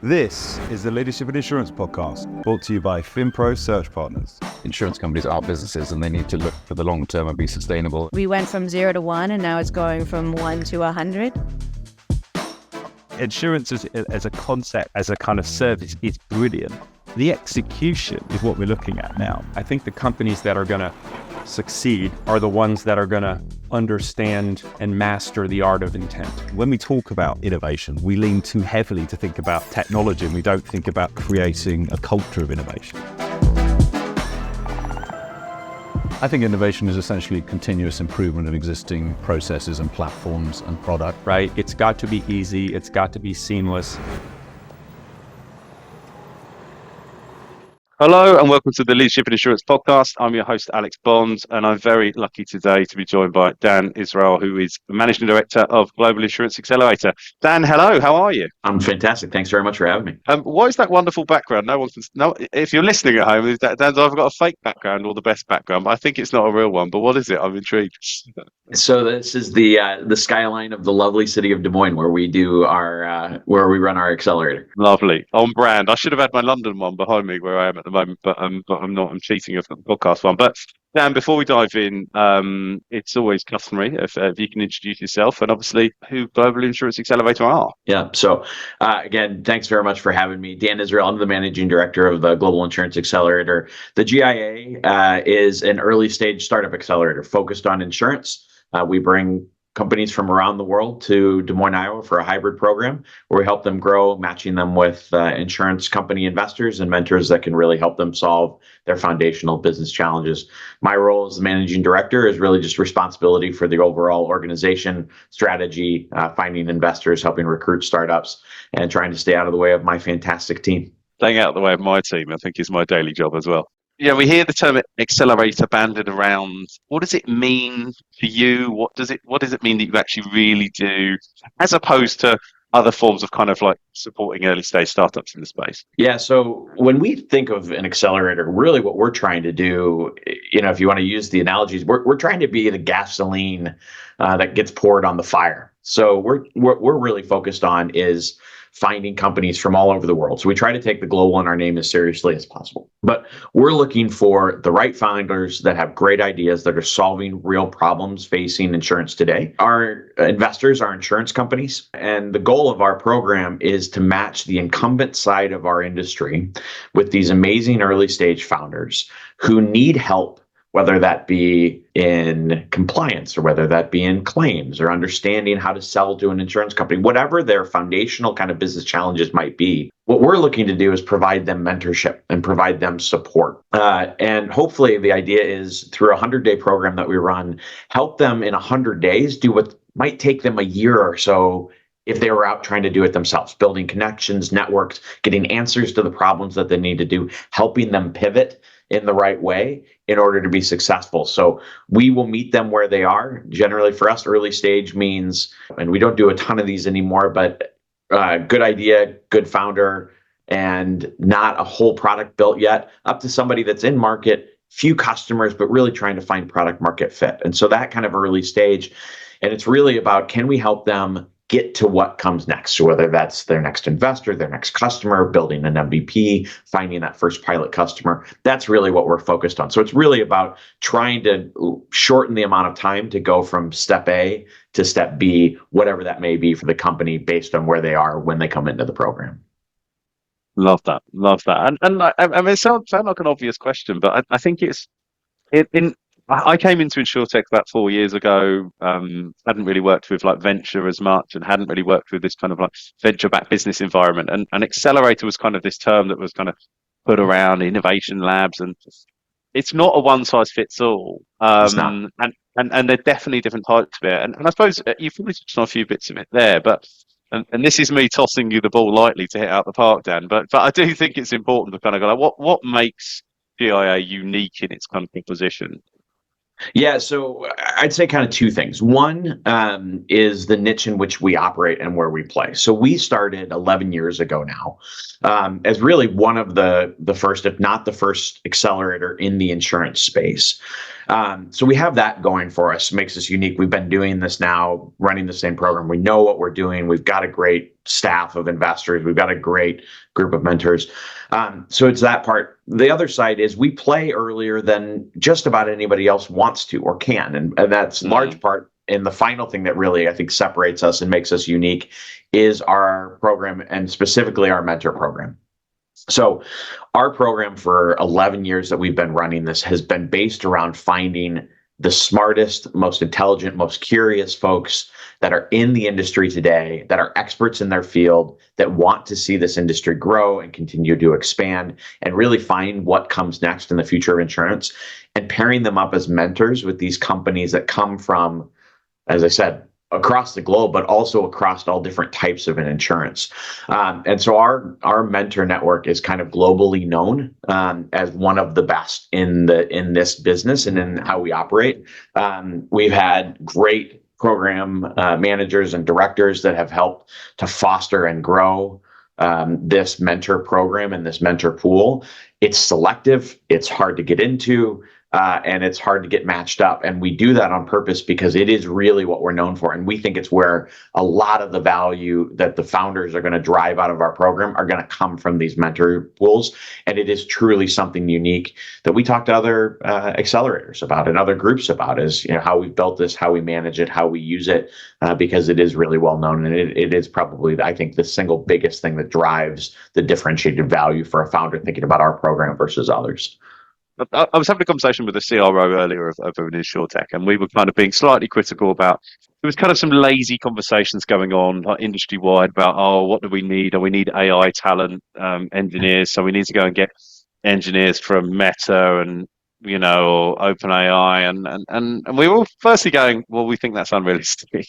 This is the Leadership in Insurance podcast, brought to you by FinPro Search Partners. Insurance companies are businesses and they need to look for the long term and be sustainable. We went from 0 to 1 and now it's going from 1 to 100. Insurance as a concept, as a kind of service, is brilliant. The execution is what we're looking at now. I think the companies that are going to succeed are the ones that are going to understand and master the art of intent. When we talk about innovation, we lean too heavily to think about technology and we don't think about creating a culture of innovation. I think innovation is essentially continuous improvement of existing processes and platforms and product. Right? It's got to be easy. It's got to be seamless. Hello and welcome to the Leadership in Insurance podcast. I'm your host, Alex Bonds, and I'm very lucky today to be joined by Dan Israel, who is the Managing Director of Global Insurance Accelerator. Dan, hello, how are you? I'm fantastic. Thanks very much for having me. What is that wonderful background? No, if you're listening at home, Dan's either got a fake background or the best background, but I think it's not a real one. But what is it? I'm intrigued. So this is the skyline of the lovely city of Des Moines, where we do where we run our accelerator. Lovely, on brand. I should have had my London one behind me where I am at the moment, but I'm not. I'm cheating of the podcast one. But Dan, before we dive in, it's always customary if you can introduce yourself and obviously who Global Insurance Accelerator are. Yeah. So again, thanks very much for having me. Dan Israel, I'm the Managing Director of the Global Insurance Accelerator. The GIA is an early stage startup accelerator focused on insurance. We bring companies from around the world to Des Moines, Iowa for a hybrid program where we help them grow, matching them with insurance company investors and mentors that can really help them solve their foundational business challenges. My role as the managing director is really just responsibility for the overall organization, strategy, finding investors, helping recruit startups, and trying to stay out of the way of my fantastic team. Staying out of the way of my team, I think, is my daily job as well. Yeah, we hear the term accelerator banded around. What does it mean for you? What does it mean that you actually really do, as opposed to other forms of kind of like supporting early stage startups in the space? Yeah, so when we think of an accelerator, really what we're trying to do, if you want to use the analogies, we're trying to be the gasoline that gets poured on the fire. So what we're really focused on is finding companies from all over the world. So we try to take the global in our name as seriously as possible. But we're looking for the right founders that have great ideas that are solving real problems facing insurance today. Our investors are insurance companies, and the goal of our program is to match the incumbent side of our industry with these amazing early stage founders who need help, whether that be in compliance or whether that be in claims or understanding how to sell to an insurance company, whatever their foundational kind of business challenges might be. What we're looking to do is provide them mentorship and provide them support. And hopefully the idea is through a 100-day program that we run, help them in 100 days do what might take them a year or so if they were out trying to do it themselves, building connections, networks, getting answers to the problems that they need to do, helping them pivot in the right way in order to be successful. So we will meet them where they are. Generally for us, early stage means, and we don't do a ton of these anymore, but good idea, good founder, and not a whole product built yet, up to somebody that's in market, few customers, but really trying to find product market fit. And so that kind of early stage, and it's really about, can we help them get to what comes next? So whether that's their next investor, their next customer, building an MVP, finding that first pilot customer, that's really what we're focused on. So it's really about trying to shorten the amount of time to go from step A to step B, whatever that may be for the company based on where they are when they come into the program. Love that. And I mean, it sounds like an obvious question, but I think I came into InsurTech about 4 years ago, hadn't really worked with like venture as much and hadn't really worked with this kind of like venture-backed business environment. And accelerator was kind of this term that was kind of put around innovation labs, and it's not a one-size-fits-all. It's not. And they're definitely different types of it. And I suppose you've probably touched on a few bits of it there, but and this is me tossing you the ball lightly to hit out the park, Dan, but I do think it's important to kind of go like, what makes GIA unique in its kind of proposition? Yeah, so I'd say kind of two things. One is the niche in which we operate and where we play. So we started 11 years ago now as really one of the first, if not the first, accelerator in the insurance space. So we have that going for us, makes us unique. We've been doing this now, running the same program. We know what we're doing. We've got a great staff of investors. We've got a great group of mentors. So it's that part. The other side is we play earlier than just about anybody else wants to or can. And that's large part. And the final thing that really, I think, separates us and makes us unique is our program, and specifically our mentor program. So our program for 11 years that we've been running this has been based around finding the smartest, most intelligent, most curious folks that are in the industry today, that are experts in their field, that want to see this industry grow and continue to expand and really find what comes next in the future of insurance, and pairing them up as mentors with these companies that come from, as I said, across the globe, but also across all different types of an insurance. And so our mentor network is kind of globally known as one of the best in this business and in how we operate. We've had great program managers and directors that have helped to foster and grow this mentor program and this mentor pool. It's selective, it's hard to get into, and it's hard to get matched up. And we do that on purpose because it is really what we're known for. And we think it's where a lot of the value that the founders are going to drive out of our program are going to come from these mentor pools. And it is truly something unique that we talk to other accelerators about and other groups about, is, you know, how we built this, how we manage it, how we use it, because it is really well known. And it is probably, I think, the single biggest thing that drives the differentiated value for a founder thinking about our program versus others. I was having a conversation with the CRO earlier of an insurtech, and we were kind of being slightly critical about, there was kind of some lazy conversations going on, like industry wide, about, oh, what do we need? Oh, we need AI talent, engineers. So we need to go and get engineers from Meta and, you know, or OpenAI. And we were firstly going, well, we think that's unrealistic.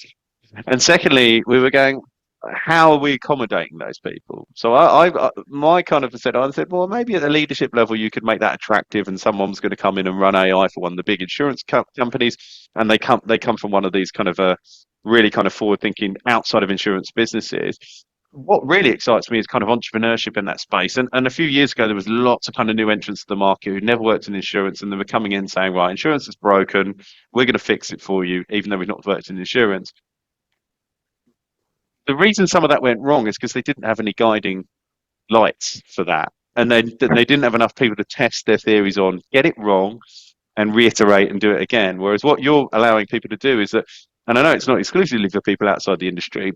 And secondly, we were going, how are we accommodating those people? So my kind of said, well, maybe at the leadership level, you could make that attractive, and someone's going to come in and run AI for one of the big insurance companies, and they come from one of these kind of really kind of forward-thinking outside of insurance businesses. What really excites me is kind of entrepreneurship in that space. And a few years ago, there was lots of kind of new entrants to the market who never worked in insurance, and they were coming in saying, right, insurance is broken, we're going to fix it for you, even though we've not worked in insurance. The reason some of that went wrong is because they didn't have any guiding lights for that. And they didn't have enough people to test their theories on, get it wrong, and reiterate and do it again. Whereas what you're allowing people to do is that, and I know it's not exclusively for people outside the industry,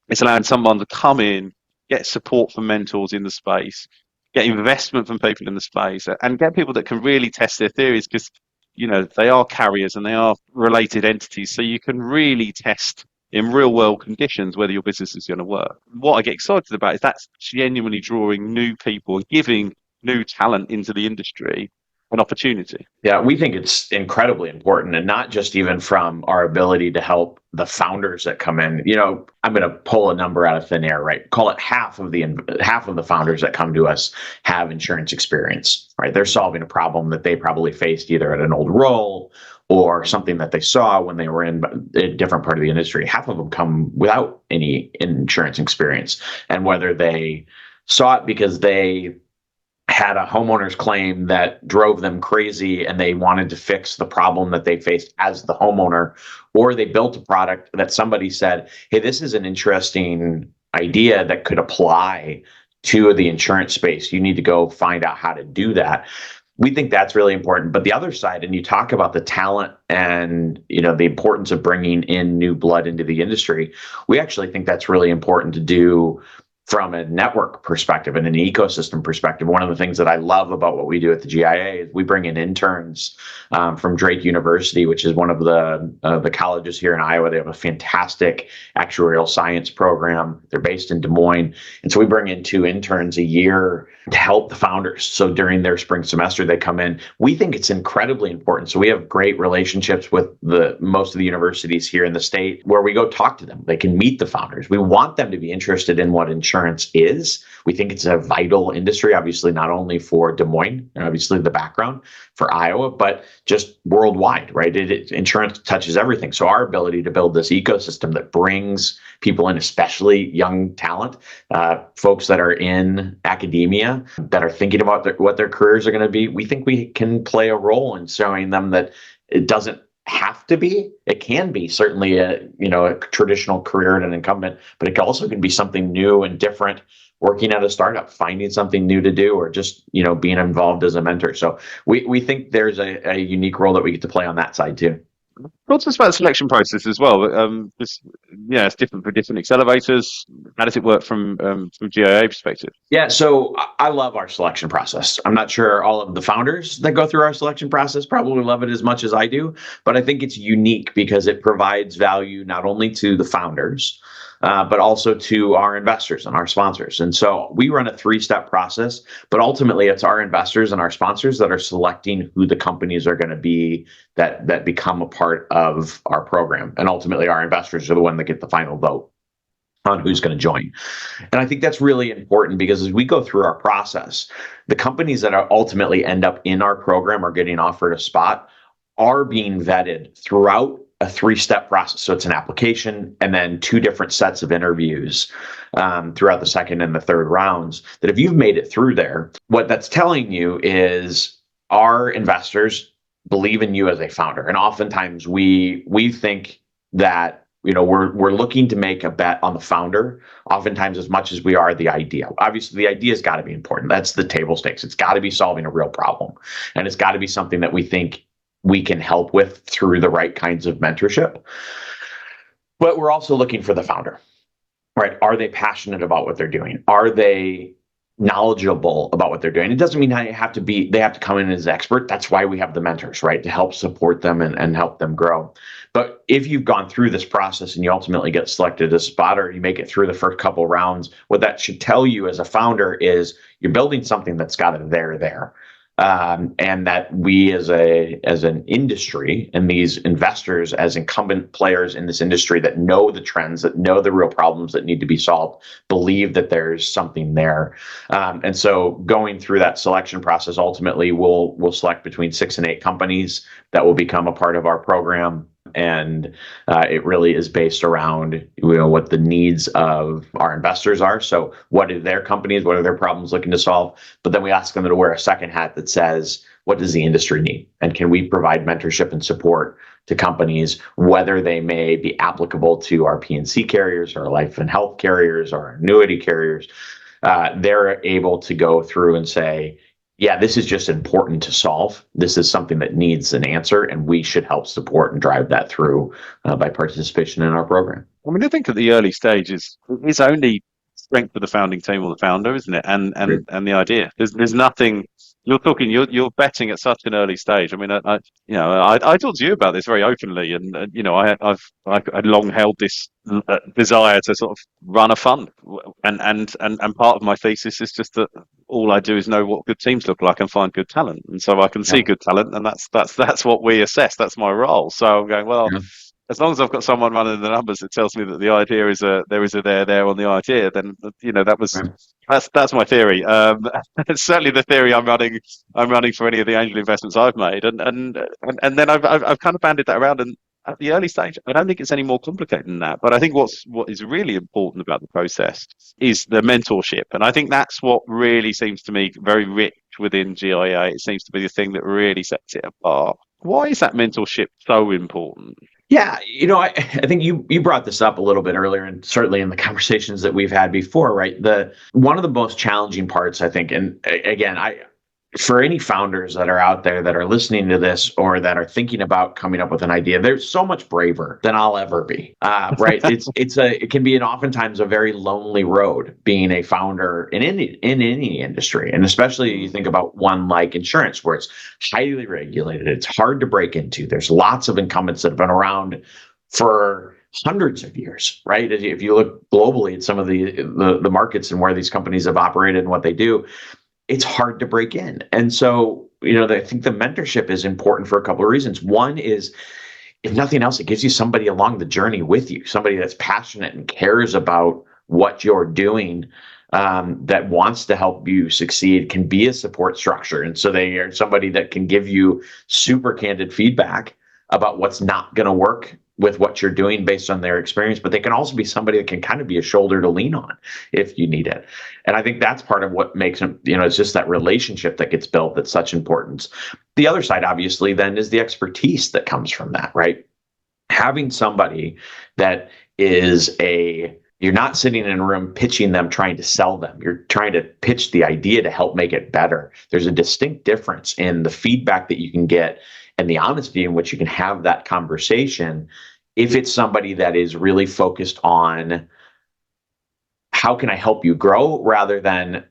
it's allowing someone to come in, get support from mentors in the space, get investment from people in the space, and get people that can really test their theories, because, you know, they are carriers and they are related entities. So you can really test in real world conditions whether your business is going to work. What I get excited about is that's genuinely drawing new people and giving new talent into the industry an opportunity. Yeah, we think it's incredibly important, and not just even from our ability to help the founders that come in. You know, I'm going to pull a number out of thin air, right? Call it half of the founders that come to us have insurance experience, right? They're solving a problem that they probably faced either at an old role or something that they saw when they were in a different part of the industry. Half of them come without any insurance experience. And whether they saw it because they had a homeowner's claim that drove them crazy and they wanted to fix the problem that they faced as the homeowner, or they built a product that somebody said, hey, this is an interesting idea that could apply to the insurance space. You need to go find out how to do that. We think that's really important. But the other side, and you talk about the talent and, you know, the importance of bringing in new blood into the industry, we actually think that's really important to do from a network perspective and an ecosystem perspective. One of the things that I love about what we do at the GIA is we bring in interns from Drake University, which is one of the colleges here in Iowa. They have a fantastic actuarial science program. They're based in Des Moines. And so we bring in 2 interns a year to help the founders. So during their spring semester, they come in. We think it's incredibly important. So we have great relationships with most of the universities here in the state where we go talk to them. They can meet the founders. We want them to be interested in what insurance is. We think it's a vital industry, obviously, not only for Des Moines and obviously the background for Iowa, but just worldwide, right? Insurance touches everything. So our ability to build this ecosystem that brings people in, especially young talent, folks that are in academia, that are thinking about what their careers are going to be, we think we can play a role in showing them that it doesn't have to be. It can be certainly a traditional career at an incumbent, but it also can be something new and different, working at a startup, finding something new to do, or just being involved as a mentor. So we think there's a unique role that we get to play on that side too. Talk to us about the selection process as well. It's different for different accelerators. How does it work from GIA perspective? Yeah, so I love our selection process. I'm not sure all of the founders that go through our selection process probably love it as much as I do, but I think it's unique because it provides value not only to the founders, but also to our investors and our sponsors. And so we run a 3-step process, but ultimately it's our investors and our sponsors that are selecting who the companies are going to be that become a part of our program. And ultimately our investors are the one that get the final vote on who's going to join. And I think that's really important because as we go through our process, the companies that ultimately end up in our program or getting offered a spot are being vetted throughout a 3-step process. So it's an application and then 2 different sets of interviews throughout the second and the third rounds, that if you've made it through there, what that's telling you is our investors believe in you as a founder. And oftentimes we think that we're looking to make a bet on the founder, oftentimes as much as we are the idea. Obviously, the idea's got to be important. That's the table stakes. It's got to be solving a real problem. And it's got to be something that we think we can help with through the right kinds of mentorship. But we're also looking for the founder, right? Are they passionate about what they're doing? Are they knowledgeable about what they're doing? It doesn't mean they have to come in as expert. That's why we have the mentors, right? To help support them and help them grow. But if you've gone through this process and you ultimately get selected as a spotter, you make it through the first couple of rounds, what that should tell you as a founder is you're building something that's got a there. And that we as an industry and these investors as incumbent players in this industry that know the trends, that know the real problems that need to be solved, believe that there's something there. And so going through that selection process, ultimately we'll select between 6 and 8 companies that will become a part of our program. And it really is based around what the needs of our investors are. So what are their companies? What are their problems looking to solve? But then we ask them to wear a second hat that says, what does the industry need? And can we provide mentorship and support to companies, whether they may be applicable to our P&C carriers, our life and health carriers, our annuity carriers? They're able to go through and say, yeah, this is just important to solve. This is something that needs an answer, and we should help support and drive that through by participation in our program. I mean, I think at the early stages, it's only strength of the founding team or the founder, isn't it? And the idea. There's nothing. You're betting at such an early stage. I mean, I talked to you about this very openly, and I'd long held this desire to sort of run a fund, and part of my thesis is just that all I do is know what good teams look like and find good talent, and so I can see good talent, and that's what we assess. That's my role. So I'm going, well, as long as I've got someone running the numbers that tells me that the idea is there is a there on the idea, then that's my theory. It's certainly the theory I'm running for any of the angel investments I've made, and then I've kind of banded that around. And at the early stage, I don't think it's any more complicated than that. But I think what is really important about the process is the mentorship, and I think that's what really seems to me very rich within GIA. It seems to be the thing that really sets it apart. Why is that mentorship so important? Yeah, I think you brought this up a little bit earlier, and certainly in the conversations that we've had before, right? One of the most challenging parts, I think, and again, for any founders that are out there that are listening to this or that are thinking about coming up with an idea, they're so much braver than I'll ever be. Right? It can be oftentimes a very lonely road being a founder in any industry, and especially you think about one like insurance, where it's highly regulated, it's hard to break into. There's lots of incumbents that have been around for hundreds of years, right? If you look globally at some of the markets and where these companies have operated and what they do, it's hard to break in. And so, I think the mentorship is important for a couple of reasons. One is, if nothing else, it gives you somebody along the journey with you, somebody that's passionate and cares about what you're doing, that wants to help you succeed, can be a support structure. And so they are somebody that can give you super candid feedback about what's not going to work with what you're doing based on their experience, but they can also be somebody that can kind of be a shoulder to lean on if you need it. And I think that's part of what makes them, it's just that relationship that gets built that's such importance. The other side, obviously, then is the expertise that comes from that, right? Having somebody that is you're not sitting in a room pitching them, trying to sell them. You're trying to pitch the idea to help make it better. There's a distinct difference in the feedback that you can get and the honesty in which you can have that conversation if it's somebody that is really focused on how can I help you grow rather than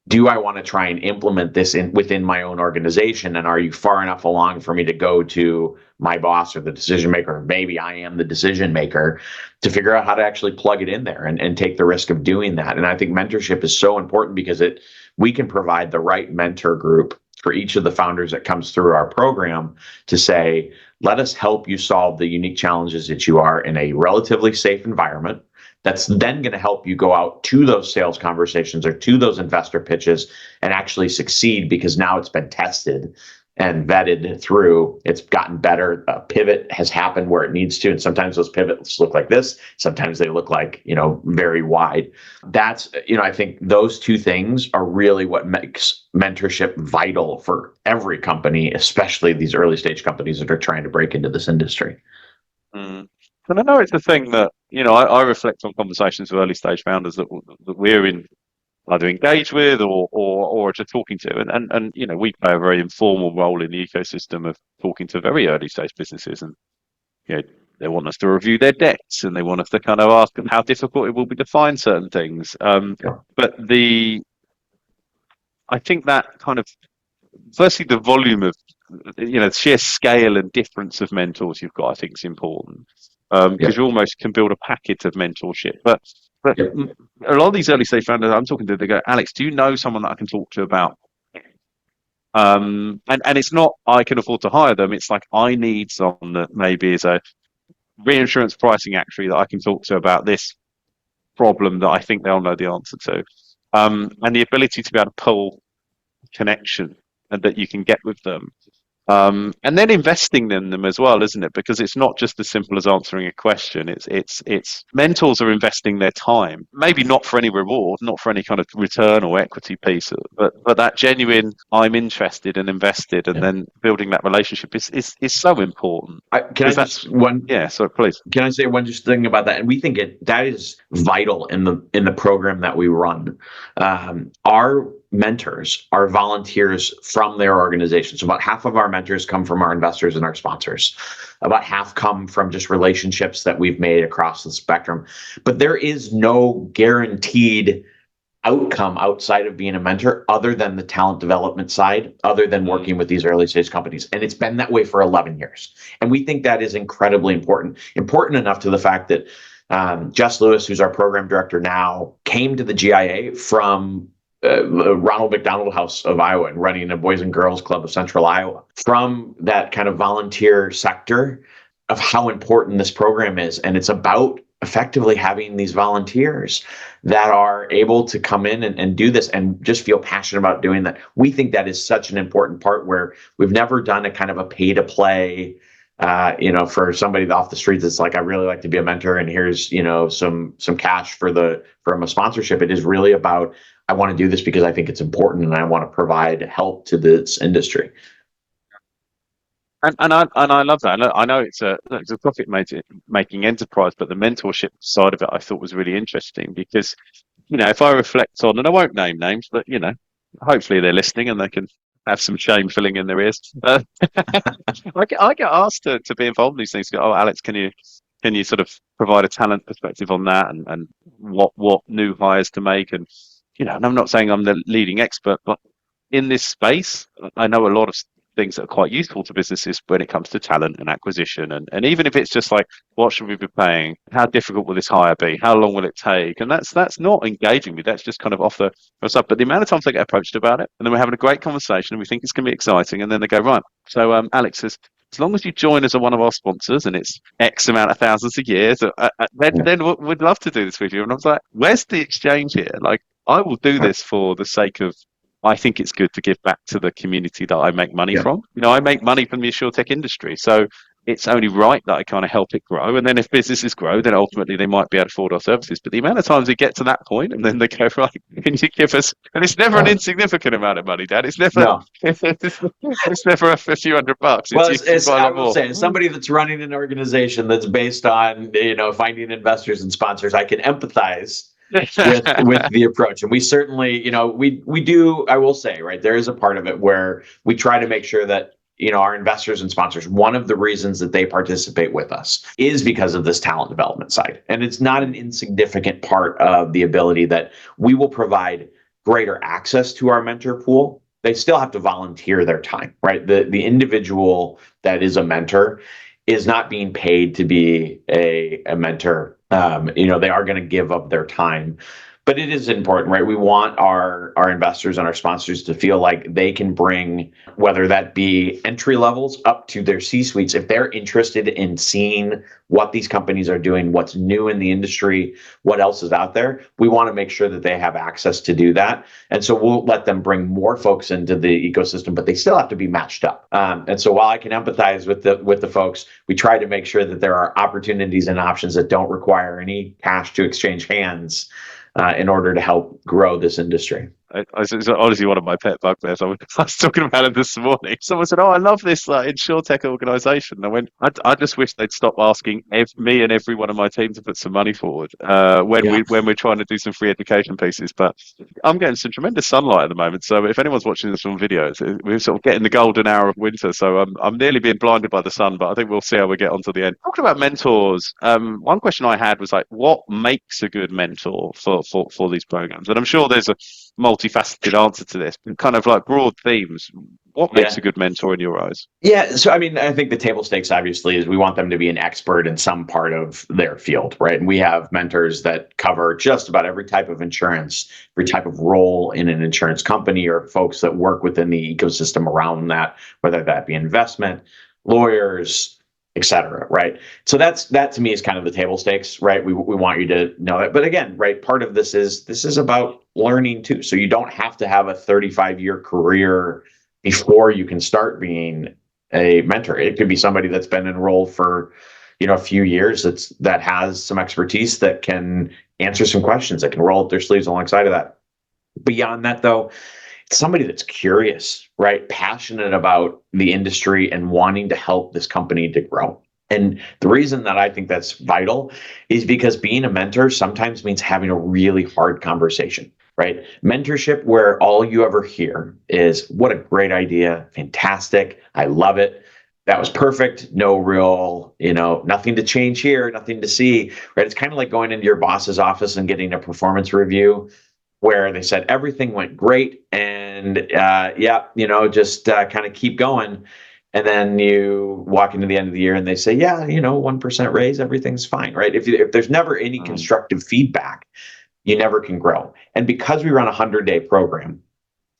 do I want to try and implement this within my own organization? And are you far enough along for me to go to my boss or the decision maker, or maybe I am the decision maker, to figure out how to actually plug it in there and take the risk of doing that? And I think mentorship is so important because we can provide the right mentor group for each of the founders that comes through our program to say, let us help you solve the unique challenges that you are in a relatively safe environment. That's then going to help you go out to those sales conversations or to those investor pitches and actually succeed because now it's been tested and vetted through. It's gotten better. A pivot has happened where it needs to. And sometimes those pivots look like this. Sometimes they look like, very wide. That's, I think those two things are really what makes mentorship vital for every company, especially these early stage companies that are trying to break into this industry. Mm. And I know it's a thing that, I reflect on conversations with early stage founders that we're in either engaged with or just talking to. And we play a very informal role in the ecosystem of talking to very early stage businesses. And, they want us to review their debts and they want us to kind of ask them how difficult it will be to find certain things. But I think that kind of, firstly, the volume of, sheer scale and difference of mentors you've got, I think is important. Because you almost can build a packet of mentorship. But a lot of these early stage founders I'm talking to, they go, Alex, do you know someone that I can talk to about? And it's not I can afford to hire them. It's like I need someone that maybe is a reinsurance pricing actuary that I can talk to about this problem that I think they'll know the answer to. And the ability to be able to pull connection and that you can get with them. And then investing in them as well, isn't it? Because it's not just as simple as answering a question. It's mentors are investing their time, maybe not for any reward, not for any kind of return or equity piece, but that genuine I'm interested and invested, and then building that relationship is so important. So please. Can I say one just thing about that? And we think that is vital in the program that we run. Our mentors are volunteers from their organization. So about half of our mentors come from our investors and our sponsors. About half come from just relationships that we've made across the spectrum. But there is no guaranteed outcome outside of being a mentor other than the talent development side, other than working with these early stage companies. And it's been that way for 11 years. And we think that is incredibly important enough to the fact that Jess Lewis, who's our program director now, came to the GIA from Ronald McDonald House of Iowa and running a Boys and Girls Club of Central Iowa, from that kind of volunteer sector of how important this program is. And it's about effectively having these volunteers that are able to come in and do this and just feel passionate about doing that. We think that is such an important part where we've never done a kind of a pay to play, for somebody off the streets. It's like, I really like to be a mentor and here's, some cash from a sponsorship. It is really about, I want to do this because I think it's important and I want to provide help to this industry. And I love that. I know it's a profit making enterprise, but the mentorship side of it I thought was really interesting because, if I reflect on, and I won't name names, but hopefully they're listening and they can have some shame filling in their ears. I get asked to be involved in these things. Go, oh, Alex, can you sort of provide a talent perspective on that and what new hires to make? And and I'm not saying I'm the leading expert, but in this space, I know a lot of things that are quite useful to businesses when it comes to talent and acquisition. And even if it's just like, what should we be paying? How difficult will this hire be? How long will it take? And that's not engaging me. That's just kind of off the stuff. But the amount of times they get approached about it, and then we're having a great conversation and we think it's going to be exciting. And then they go, right. So Alex says, as long as you join as one of our sponsors and it's X amount of thousands a year, then we'd love to do this with you. And I was like, where's the exchange here? Like, I will do this for the sake of, I think it's good to give back to the community that I make money from. I make money from the insurtech industry. So it's only right that I kind of help it grow. And then if businesses grow, then ultimately they might be able to afford our services. But the amount of times they get to that point and then they go, right, can you give us, and it's never an insignificant amount of money, Dad. It's never, No. it's never a few $100. Well, It's usually quite a I lot will more. say, as somebody that's running an organization that's based on, finding investors and sponsors, I can empathize with the approach. And we certainly, we do, I will say, right, there is a part of it where we try to make sure that, our investors and sponsors, one of the reasons that they participate with us is because of this talent development side. And it's not an insignificant part of the ability that we will provide greater access to our mentor pool. They still have to volunteer their time, right? The individual that is a mentor is not being paid to be a mentor. They are going to give up their time. But it is important, right? We want our investors and our sponsors to feel like they can bring, whether that be entry levels up to their C-suites, if they're interested in seeing what these companies are doing, what's new in the industry, what else is out there, we want to make sure that they have access to do that. And so we'll let them bring more folks into the ecosystem, but they still have to be matched up. And so while I can empathize with the folks, we try to make sure that there are opportunities and options that don't require any cash to exchange hands in order to help grow this industry. It's honestly one of my pet bugbears. I was talking about it this morning. Someone said, "Oh, I love this insurtech organization." And I went, I just wish they'd stop asking me and every one of my team to put some money forward when we're trying to do some free education pieces. But I'm getting some tremendous sunlight at the moment. So if anyone's watching this on video, we're sort of getting the golden hour of winter. So I'm nearly being blinded by the sun, but I think we'll see how we get on to the end. Talking about mentors, one question I had was like, what makes a good mentor for these programs? And I'm sure there's a multifaceted answer to this, kind of like broad themes. What makes a good mentor in your eyes? Yeah. So, I mean, I think the table stakes obviously is we want them to be an expert in some part of their field, right? And we have mentors that cover just about every type of insurance, every type of role in an insurance company, or folks that work within the ecosystem around that, whether that be investment, lawyers, et cetera, right? So that to me is kind of the table stakes, right? We want you to know that. But again, right, part of this is about learning too. So you don't have to have a 35-year career before you can start being a mentor. It could be somebody that's been enrolled for, a few years that has some expertise that can answer some questions, that can roll up their sleeves alongside of that. Beyond that, though, somebody that's curious, right? Passionate about the industry and wanting to help this company to grow. And the reason that I think that's vital is because being a mentor sometimes means having a really hard conversation, right? Mentorship, where all you ever hear is, what a great idea, fantastic, I love it. That was perfect. No real, nothing to change here, nothing to see, right? It's kind of like going into your boss's office and getting a performance review where they said everything went great and just kind of keep going. And then you walk into the end of the year and they say, 1% raise, everything's fine, right? If there's never any constructive feedback, you never can grow. And because we run a 100-day program,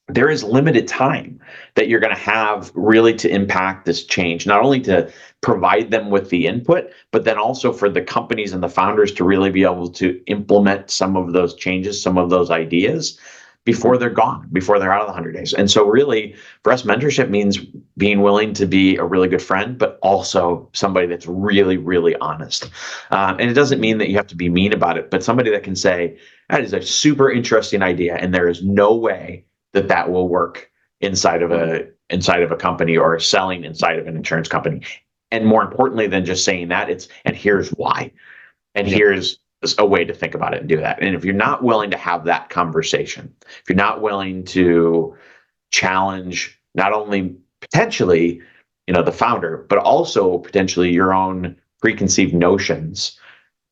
there is limited time that you're going to have really to impact this change, not only to provide them with the input, but then also for the companies and the founders to really be able to implement some of those changes, some of those ideas before they're gone, before they're out of the 100 days. And so really for us, mentorship means being willing to be a really good friend, but also somebody that's really, really honest. And it doesn't mean that you have to be mean about it, but somebody that can say, that is a super interesting idea, and there is no way that will work inside of a company or selling inside of an insurance company. And more importantly than just saying that, and here's why. And here's a way to think about it and do that. And if you're not willing to have that conversation, if you're not willing to challenge not only potentially, the founder, but also potentially your own preconceived notions,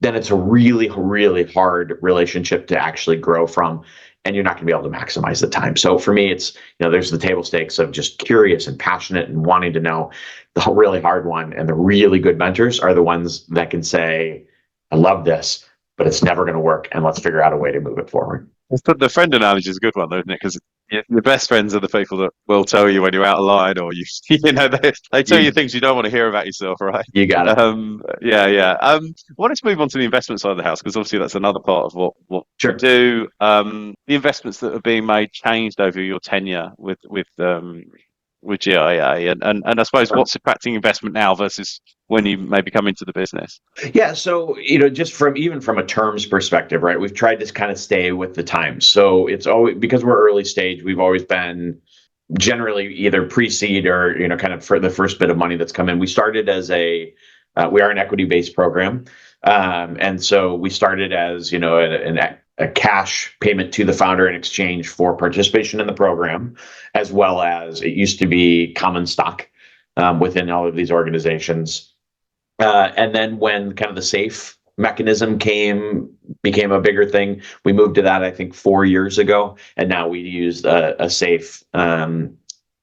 then it's a really, really hard relationship to actually grow from. And you're not going to be able to maximize the time. So for me, it's, there's the table stakes of just curious and passionate and wanting to know. The really hard one and the really good mentors are the ones that can say, I love this, but it's never going to work. And let's figure out a way to move it forward. The friend analogy is a good one, though, isn't it? Because your best friends are the people that will tell you when you're out of line, or they tell you things you don't want to hear about yourself, right? You got it. I wanted to move on to the investment side of the house, because obviously that's another part of what you do. The investments that are being made changed over your tenure with with GIA, and I suppose what's impacting investment now versus when you maybe come into the business? Yeah, so just from a terms perspective, right? We've tried to kind of stay with the times. So it's always, because we're early stage, we've always been generally either pre-seed or kind of for the first bit of money that's come in. We started as we are an equity-based program, and so we started as a cash payment to the founder in exchange for participation in the program, as well as it used to be common stock within all of these organizations. And then when kind of the SAFE mechanism became a bigger thing, we moved to that, I think, 4 years ago. And now we use a SAFE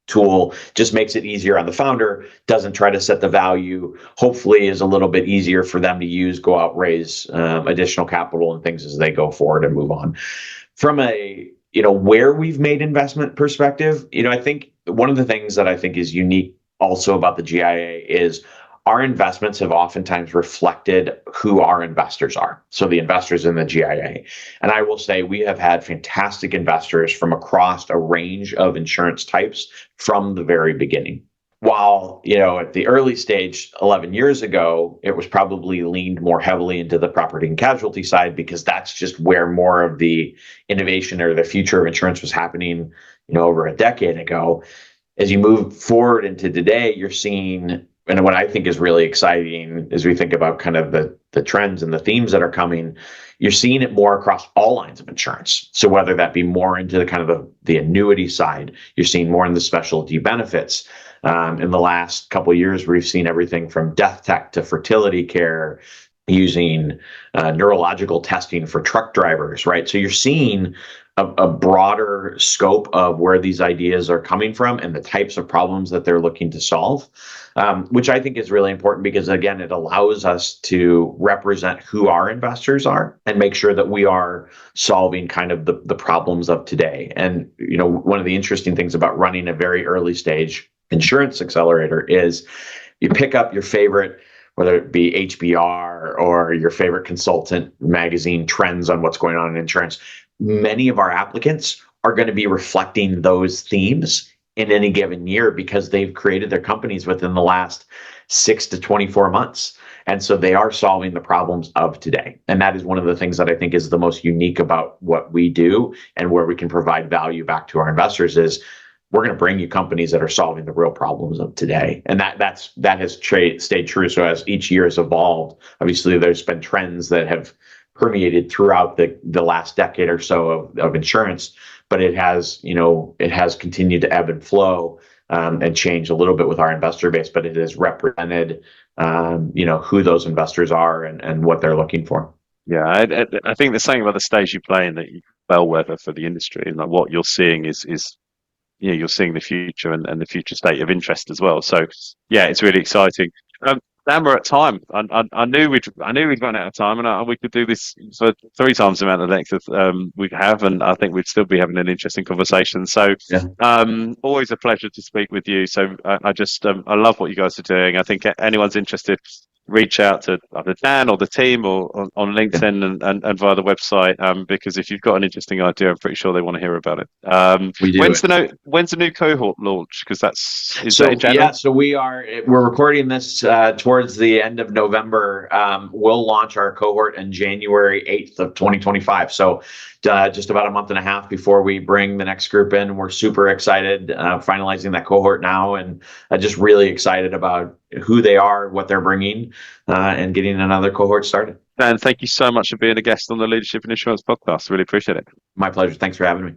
tool. Just makes it easier on the founder, doesn't try to set the value, hopefully is a little bit easier for them to use, go out, raise additional capital and things as they go forward and move on. From a where we've made investment perspective, I think one of the things that I think is unique also about the GIA is our investments have oftentimes reflected who our investors are. So the investors in the GIA. And I will say we have had fantastic investors from across a range of insurance types from the very beginning. While, at the early stage, 11 years ago, it was probably leaned more heavily into the property and casualty side because that's just where more of the innovation or the future of insurance was happening, over a decade ago. As you move forward into today, you're seeing, and what I think is really exciting as we think about kind of the trends and the themes that are coming, you're seeing it more across all lines of insurance. So whether that be more into the kind of the annuity side, you're seeing more in the specialty benefits. In the last couple of years, we've seen everything from death tech to fertility care, using neurological testing for truck drivers, right? So you're seeing a broader scope of where these ideas are coming from and the types of problems that they're looking to solve, which I think is really important because, again, it allows us to represent who our investors are and make sure that we are solving kind of the problems of today. And, one of the interesting things about running a very early stage insurance accelerator is you pick up your favorite, whether it be HBR or your favorite consultant magazine trends on what's going on in insurance. Many of our applicants are going to be reflecting those themes in any given year because they've created their companies within the last 6 to 24 months. And so they are solving the problems of today. And that is one of the things that I think is the most unique about what we do and where we can provide value back to our investors is we're going to bring you companies that are solving the real problems of today. And that has stayed true. So as each year has evolved, obviously there's been trends that have permeated throughout the last decade or so of insurance, but it has continued to ebb and flow and change a little bit with our investor base, but it has represented who those investors are and what they're looking for. Yeah, I think the saying about the stage you play in, that you bellwether for the industry, and like what you're seeing is you're seeing the future and the future state of interest as well. So yeah, it's really exciting. Dan, we're at time. I knew we'd run out of time, and we could do this for 3 times the amount of length we have, and I think we'd still be having an interesting conversation. So, always a pleasure to speak with you. So I love what you guys are doing. I think anyone's interested, reach out to either Dan or the team or on LinkedIn and via the website, because if you've got an interesting idea, I'm pretty sure they want to hear about it. We do. When's the new cohort launch? Because that in January? Yeah, so we're recording this towards the end of November. We'll launch our cohort on January 8th of 2025. So just about a month and a half before we bring the next group in. We're super excited, finalizing that cohort now, and just really excited about who they are, what they're bringing, and getting another cohort started. Dan, thank you so much for being a guest on the Leadership in Insurance podcast. Really appreciate it. My pleasure. Thanks for having me.